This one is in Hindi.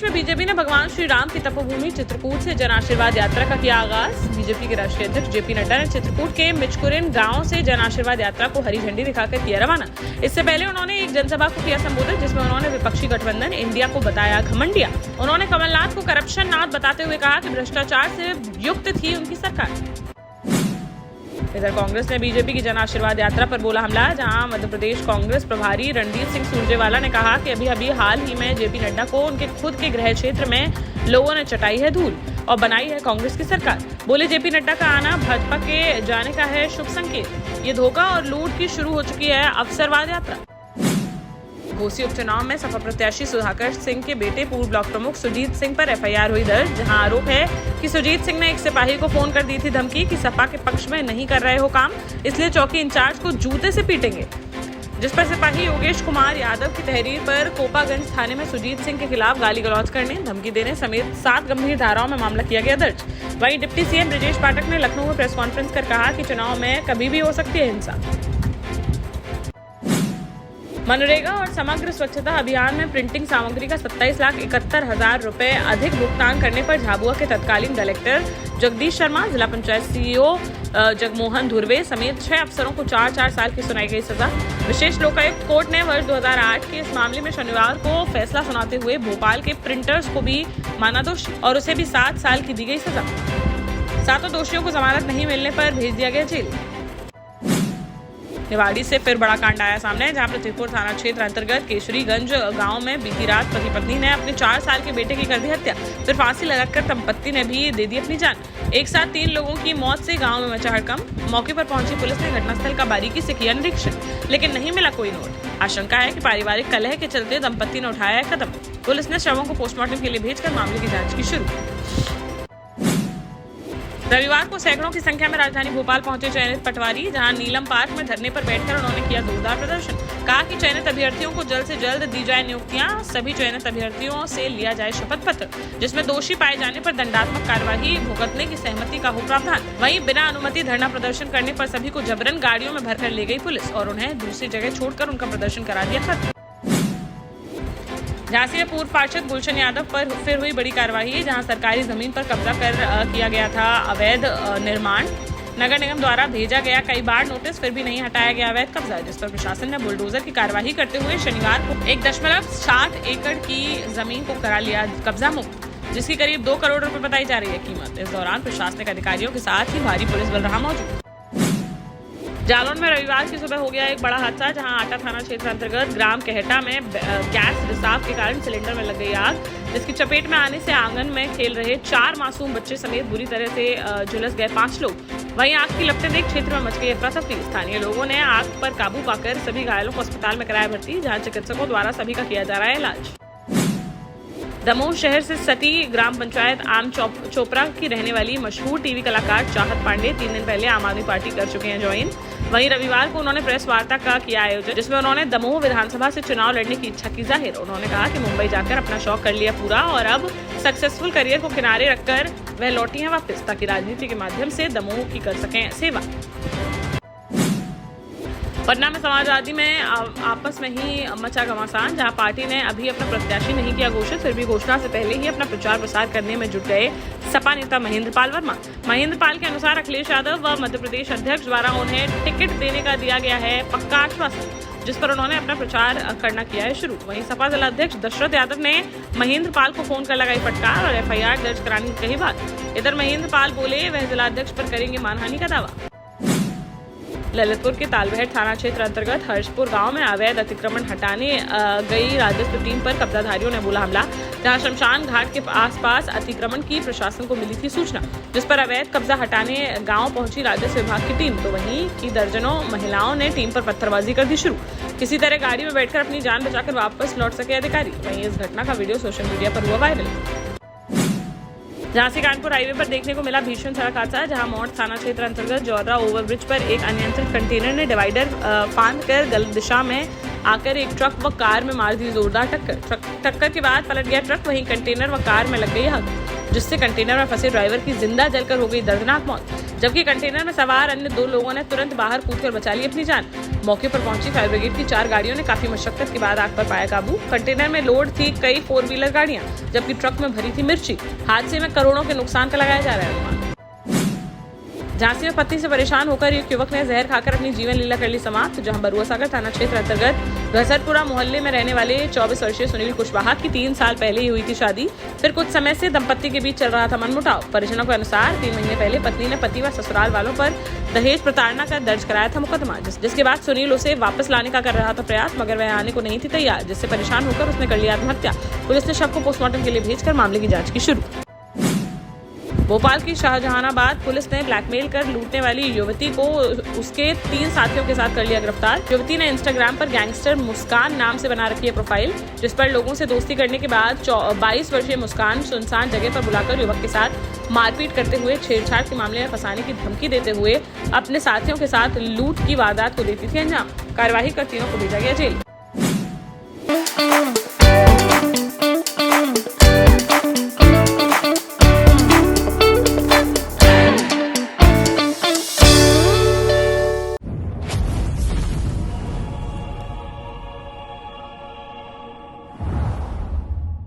प्रदेश में बीजेपी ने भगवान श्री राम की तपोभूमि चित्रकूट से जन आशीर्वाद यात्रा का किया आगाज। बीजेपी के राष्ट्रीय अध्यक्ष जेपी नड्डा ने चित्रकूट के मिचकुरिन गांव से जन आशीर्वाद यात्रा को हरी झंडी दिखाकर किया रवाना। इससे पहले उन्होंने एक जनसभा को किया संबोधित, जिसमें उन्होंने विपक्षी गठबंधन इंडिया को बताया घमंडिया। उन्होंने कमलनाथ को करप्शन नाथ बताते हुए कहा कि भ्रष्टाचार से युक्त थी उनकी सरकार। इधर कांग्रेस ने बीजेपी की जन आशीर्वाद यात्रा पर बोला हमला, जहां मध्य प्रदेश कांग्रेस प्रभारी रणदीप सिंह सुरजेवाला ने कहा कि अभी हाल ही में जेपी नड्डा को उनके खुद के गृह क्षेत्र में लोगों ने चटाई है धूल और बनाई है कांग्रेस की सरकार। बोले जेपी नड्डा का आना भाजपा के जाने का है शुभ संकेत। ये धोखा और लूट की शुरू हो चुकी है अवसरवाद यात्रा। घोसी उपचुनाव में सपा प्रत्याशी सुधाकर सिंह के बेटे पूर्व ब्लॉक प्रमुख सुजीत सिंह पर एफआईआर हुई दर्ज, जहां आरोप है कि सुजीत सिंह ने एक सिपाही को फोन कर दी थी धमकी कि सपा के पक्ष में नहीं कर रहे हो काम, इसलिए चौकी इंचार्ज को जूते से पीटेंगे। जिस पर सिपाही योगेश कुमार यादव की तहरीर पर कोपागंज थाने में सुजीत सिंह के खिलाफ गाली गलौज करने, धमकी देने समेत 7 गंभीर धाराओं में मामला किया गया दर्ज। वहीं डिप्टी सीएम ब्रजेश पाठक ने लखनऊ में प्रेस कॉन्फ्रेंस कर कहा कि चुनाव में कभी भी हो सकती है हिंसा। मनरेगा और समग्र स्वच्छता अभियान में प्रिंटिंग सामग्री का 27,71,000 रुपए अधिक भुगतान करने पर झाबुआ के तत्कालीन कलेक्टर जगदीश शर्मा, जिला पंचायत सीईओ जगमोहन धुर्वे समेत 6 अफसरों को 4-4 साल की सुनाई गई सजा। विशेष लोकायुक्त कोर्ट ने वर्ष 2008 के इस मामले में शनिवार को फैसला सुनाते हुए भोपाल के प्रिंटर्स को भी माना दोषी और उसे भी 7 साल की दी गई सजा। सातों दोषियों को जमानत नहीं मिलने पर भेज दिया गया जेल। निवाड़ी से फिर बड़ा कांड आया सामने, जहां प्रतिपुर थाना क्षेत्र अंतर्गत केशरीगंज गांव में बीती रात पति पत्नी ने अपने 4 साल के बेटे की कर दी हत्या, फिर फांसी लगाकर दंपत्ति ने भी दे दी अपनी जान। एक साथ 3 लोगों की मौत से गांव में मचा हड़कंप। मौके पर पहुंची पुलिस ने घटनास्थल का बारीकी से किया निरीक्षण, लेकिन नहीं मिला कोई नोट। आशंका है कि पारिवारिक कलह के चलते दंपत्ति ने उठाया है कदम। पुलिस ने शवों को पोस्टमार्टम के लिए भेजकर मामले की जाँच की शुरू। रविवार को सैकड़ों की संख्या में राजधानी भोपाल पहुंचे चयनित पटवारी, जहां नीलम पार्क में धरने पर बैठकर उन्होंने किया जोरदार प्रदर्शन। कहा कि चयनित अभ्यर्थियों को जल्द से जल्द दी जाए नियुक्तियां, सभी चयनित अभ्यर्थियों से लिया जाए शपथ पत्र, जिसमें दोषी पाए जाने पर दंडात्मक कार्यवाही भुगतने की सहमति का हो प्रावधान। वहीं बिना अनुमति धरना प्रदर्शन करने पर सभी को जबरन गाड़ियों में भरकर ले गई पुलिस और उन्हें दूसरी जगह छोड़कर उनका प्रदर्शन करा दिया खत्म। झांसी में पूर्व पार्षद गुलशन यादव पर फिर हुई बड़ी कार्रवाई, जहां सरकारी जमीन पर कब्जा कर किया गया था अवैध निर्माण। नगर निगम द्वारा भेजा गया कई बार नोटिस, फिर भी नहीं हटाया गया अवैध कब्जा, जिस पर प्रशासन ने बुलडोजर की कार्यवाही करते हुए शनिवार को 1.7 एकड़ की जमीन को करा लिया कब्जा मुक्त, जिसकी करीब 2 करोड़ रुपए बताई जा रही है कीमत। इस दौरान प्रशासनिक अधिकारियों के साथ ही भारी पुलिस बल रहा मौजूद। जालौन में रविवार की सुबह हो गया एक बड़ा हादसा, जहां आटा थाना क्षेत्र अंतर्गत ग्राम कहटा में गैस रिसाव के कारण सिलेंडर में लग गई आग, जिसकी चपेट में आने से आंगन में खेल रहे 4 मासूम बच्चे समेत बुरी तरह से झुलस गए 5 लोग। वहीं आग की लपटें देख क्षेत्र में मच गई अफरा-तफरी। स्थानीय लोगों ने आग पर काबू पाकर सभी घायलों को अस्पताल में कराया भर्ती, जहाँ चिकित्सकों द्वारा सभी का किया जा रहा है इलाज। दमोह शहर से सटी ग्राम पंचायत आम चोपड़ा की रहने वाली मशहूर टीवी कलाकार चाहत पांडे 3 दिन पहले आम आदमी पार्टी कर चुके हैं ज्वाइन। वहीं रविवार को उन्होंने प्रेस वार्ता का किया आयोजन, जिसमें उन्होंने दमोह विधानसभा से चुनाव लड़ने की इच्छा की जाहिर। उन्होंने कहा कि मुंबई जाकर अपना शौक कर लिया पूरा और अब सक्सेसफुल करियर को किनारे रखकर वह लौटी हैं वापस, ताकि राजनीति के माध्यम से दमोह की कर सकें सेवा। पटना में समाजवादी में आपस में ही मचा घमासान, जहां पार्टी ने अभी अपना प्रत्याशी नहीं किया घोषित, फिर भी घोषणा से पहले ही अपना प्रचार प्रसार करने में जुट गए सपा नेता महेंद्र पाल वर्मा। महेंद्र पाल के अनुसार अखिलेश यादव व मध्य प्रदेश अध्यक्ष द्वारा उन्हें टिकट देने का दिया गया है पक्का आश्वासन, जिस पर उन्होंने अपना प्रचार करना किया है शुरू। वहीं सपा जिलाध्यक्ष दशरथ यादव ने महेंद्र पाल को फोन कर लगाई फटकार और एफआईआर दर्ज कराने की कही बात। इधर महेंद्र पाल बोले वह जिलाध्यक्ष पर करेंगे मानहानि का दावा। ललितपुर के तालबेहट थाना क्षेत्र अंतर्गत हर्षपुर गांव में अवैध अतिक्रमण हटाने गई राजस्व टीम पर कब्जाधारियों ने बोला हमला, जहां शमशान घाट के आसपास अतिक्रमण की प्रशासन को मिली थी सूचना, जिस पर अवैध कब्जा हटाने गांव पहुंची राजस्व विभाग की टीम, तो वहीं की दर्जनों महिलाओं ने टीम पर पत्थरबाजी कर दी शुरू। किसी तरह गाड़ी में बैठकर अपनी जान बचाकर वापस लौट सके अधिकारी। वहीं इस घटना का वीडियो सोशल मीडिया पर हुआ वायरल। झांसी कानपुर हाईवे पर देखने को मिला भीषण सड़क हादसा, जहां मोड़ थाना क्षेत्र अंतर्गत जौर्रा ओवरब्रिज पर एक अनियंत्रित कंटेनर ने डिवाइडर फांद कर गलत दिशा में आकर एक ट्रक व कार में मार दी जोरदार टक्कर के बाद पलट गया ट्रक। वहीं कंटेनर व कार में लग गई आग, जिससे कंटेनर में फंसे ड्राइवर की जिंदा जलकर हो गई दर्दनाक मौत, जबकि कंटेनर में सवार अन्य 2 लोगों ने तुरंत बाहर कूदकर बचा ली अपनी जान। मौके पर पहुंची फायर ब्रिगेड की 4 गाड़ियों ने काफी मशक्कत के बाद आग पर पाया काबू। कंटेनर में लोड थी कई 4 व्हीलर गाड़ियां, जबकि ट्रक में भरी थी मिर्ची। हादसे में करोड़ों के नुकसान का लगाया जा रहा है अनुमान। झांसी में पत्नी से परेशान होकर एक युवक ने जहर खाकर अपनी जीवन लीला कर ली समाप्त। जहां बरुआ सागर थाना क्षेत्र अंतर्गत घसरपुरा मोहल्ले में रहने वाले 24 वर्षीय सुनील कुशवाहा की 3 साल पहले ही हुई थी शादी। फिर कुछ समय से दंपत्ति के बीच चल रहा था मनमुटाव। परिजनों के अनुसार 3 महीने पहले पत्नी ने पति व ससुराल वालों पर दहेज प्रताड़ना का दर्ज कराया था मुकदमा, जिसके बाद सुनील उसे वापस लाने का कर रहा था प्रयास, मगर वह आने को नहीं थी तैयार, जिससे परेशान होकर उसने कर लिया आत्महत्या। पुलिस ने शव को पोस्टमार्टम के लिए भेजकर मामले की जाँच की शुरू। भोपाल की शाहजहानाबाद पुलिस ने ब्लैकमेल कर लूटने वाली युवती को उसके 3 साथियों के साथ कर लिया गिरफ्तार। युवती ने इंस्टाग्राम पर गैंगस्टर मुस्कान नाम से बना रखी है प्रोफाइल, जिस पर लोगों से दोस्ती करने के बाद 22 वर्षीय मुस्कान सुनसान जगह पर बुलाकर युवक के साथ मारपीट करते हुए छेड़छाड़ के मामले में फंसाने की धमकी देते हुए अपने साथियों के साथ लूट की वारदात को देती थी अंजाम। कार्यवाही कर तीनों को भेजा गया जेल।